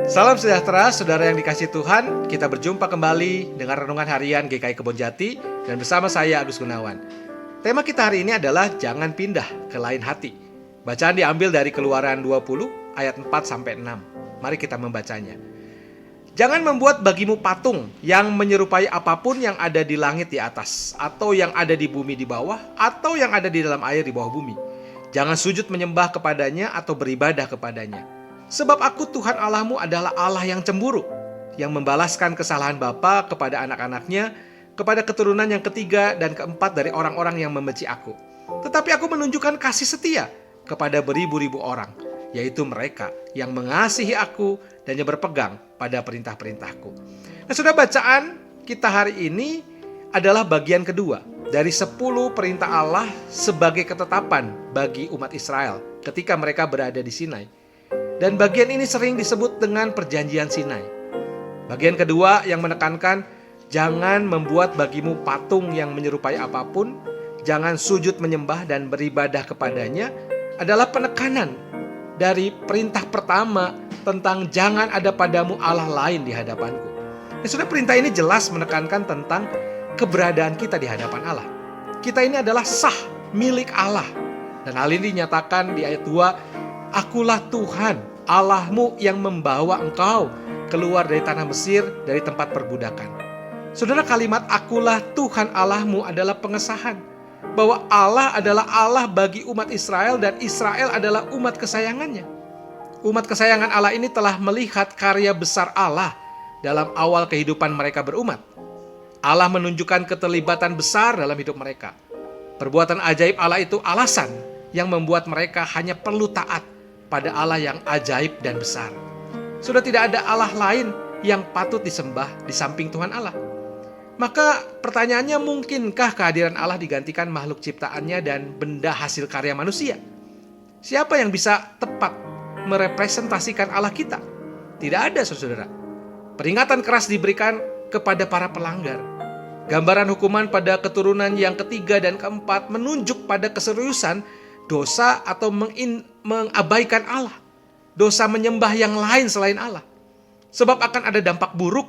Salam sejahtera, saudara yang dikasihi Tuhan. Kita berjumpa kembali dengan Renungan Harian GKI Kebonjati dan bersama saya Agus Gunawan. Tema kita hari ini adalah jangan pindah ke lain hati. Bacaan diambil dari Keluaran 20 ayat 4-6. Mari kita membacanya. Jangan membuat bagimu patung yang menyerupai apapun yang ada di langit di atas, atau yang ada di bumi di bawah, atau yang ada di dalam air di bawah bumi. Jangan sujud menyembah kepadanya atau beribadah kepadanya. Sebab aku Tuhan Allahmu adalah Allah yang cemburu, yang membalaskan kesalahan bapa kepada anak-anaknya, kepada keturunan yang ketiga dan keempat dari orang-orang yang membenci aku. Tetapi aku menunjukkan kasih setia kepada beribu-ribu orang, yaitu mereka yang mengasihi aku dan yang berpegang pada perintah-perintahku. Nah, sudah bacaan kita hari ini adalah bagian kedua dari 10 perintah Allah sebagai ketetapan bagi umat Israel ketika mereka berada di Sinai. Dan bagian ini sering disebut dengan perjanjian Sinai. Bagian kedua yang menekankan jangan membuat bagimu patung yang menyerupai apapun, jangan sujud menyembah dan beribadah kepadanya adalah penekanan dari perintah pertama tentang jangan ada padamu Allah lain di hadapanku. Sudah perintah ini jelas menekankan tentang keberadaan kita di hadapan Allah. Kita ini adalah sah milik Allah. Dan hal ini dinyatakan di ayat 2, Akulah Tuhan Allahmu yang membawa engkau keluar dari tanah Mesir, dari tempat perbudakan. Saudara, kalimat akulah Tuhan Allahmu adalah pengesahan bahwa Allah adalah Allah bagi umat Israel dan Israel adalah umat kesayangannya. Umat kesayangan Allah ini telah melihat karya besar Allah dalam awal kehidupan mereka berumat. Allah menunjukkan keterlibatan besar dalam hidup mereka. Perbuatan ajaib Allah itu alasan yang membuat mereka hanya perlu taat pada Allah yang ajaib dan besar. Sudah tidak ada Allah lain yang patut disembah di samping Tuhan Allah. Maka pertanyaannya, mungkinkah kehadiran Allah digantikan makhluk ciptaannya dan benda hasil karya manusia? Siapa yang bisa tepat merepresentasikan Allah kita? Tidak ada, saudara. Peringatan keras diberikan kepada para pelanggar. Gambaran hukuman pada keturunan yang ketiga dan keempat menunjuk pada keseriusan dosa atau mengabaikan Allah. Dosa menyembah yang lain selain Allah. Sebab akan ada dampak buruk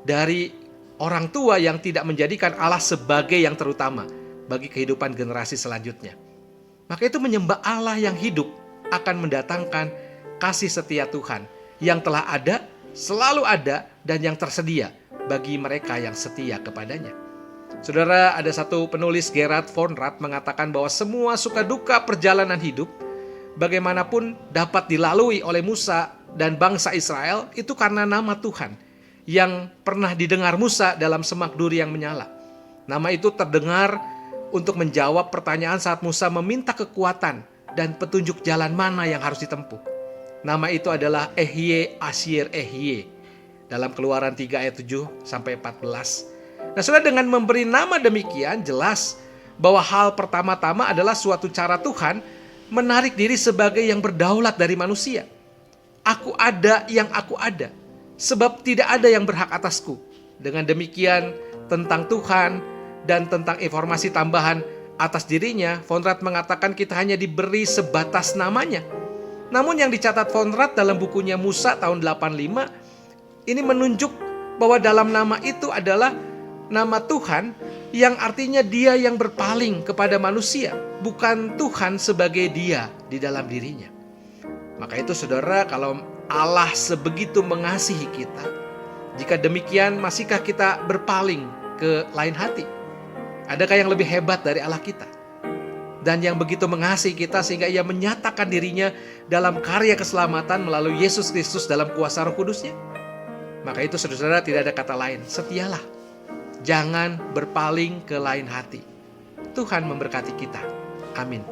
dari orang tua yang tidak menjadikan Allah sebagai yang terutama bagi kehidupan generasi selanjutnya. Maka itu menyembah Allah yang hidup akan mendatangkan kasih setia Tuhan yang telah ada, selalu ada, dan yang tersedia bagi mereka yang setia kepadanya. Saudara, ada satu penulis, Gerhard von Rad, mengatakan bahwa semua suka duka perjalanan hidup bagaimanapun dapat dilalui oleh Musa dan bangsa Israel itu karena nama Tuhan yang pernah didengar Musa dalam semak duri yang menyala. Nama itu terdengar untuk menjawab pertanyaan saat Musa meminta kekuatan dan petunjuk jalan mana yang harus ditempuh. Nama itu adalah Ehye Asyir Ehye dalam Keluaran 3 ayat 7-14. Nah, saudara, dengan memberi nama demikian jelas bahwa hal pertama-tama adalah suatu cara Tuhan menarik diri sebagai yang berdaulat dari manusia. Aku ada yang aku ada, sebab tidak ada yang berhak atasku. Dengan demikian tentang Tuhan dan tentang informasi tambahan atas dirinya, von Rad mengatakan kita hanya diberi sebatas namanya. Namun yang dicatat von Rad dalam bukunya Musa tahun 85 ini menunjuk bahwa dalam nama itu adalah nama Tuhan yang artinya dia yang berpaling kepada manusia, bukan Tuhan sebagai dia di dalam dirinya. Maka itu saudara, kalau Allah sebegitu mengasihi kita, jika demikian masihkah kita berpaling ke lain hati? Adakah yang lebih hebat dari Allah kita? Dan yang begitu mengasihi kita sehingga ia menyatakan dirinya dalam karya keselamatan melalui Yesus Kristus dalam kuasa Roh Kudusnya? Maka itu saudara, tidak ada kata lain, setialah. Jangan berpaling ke lain hati. Tuhan memberkati kita. Amin.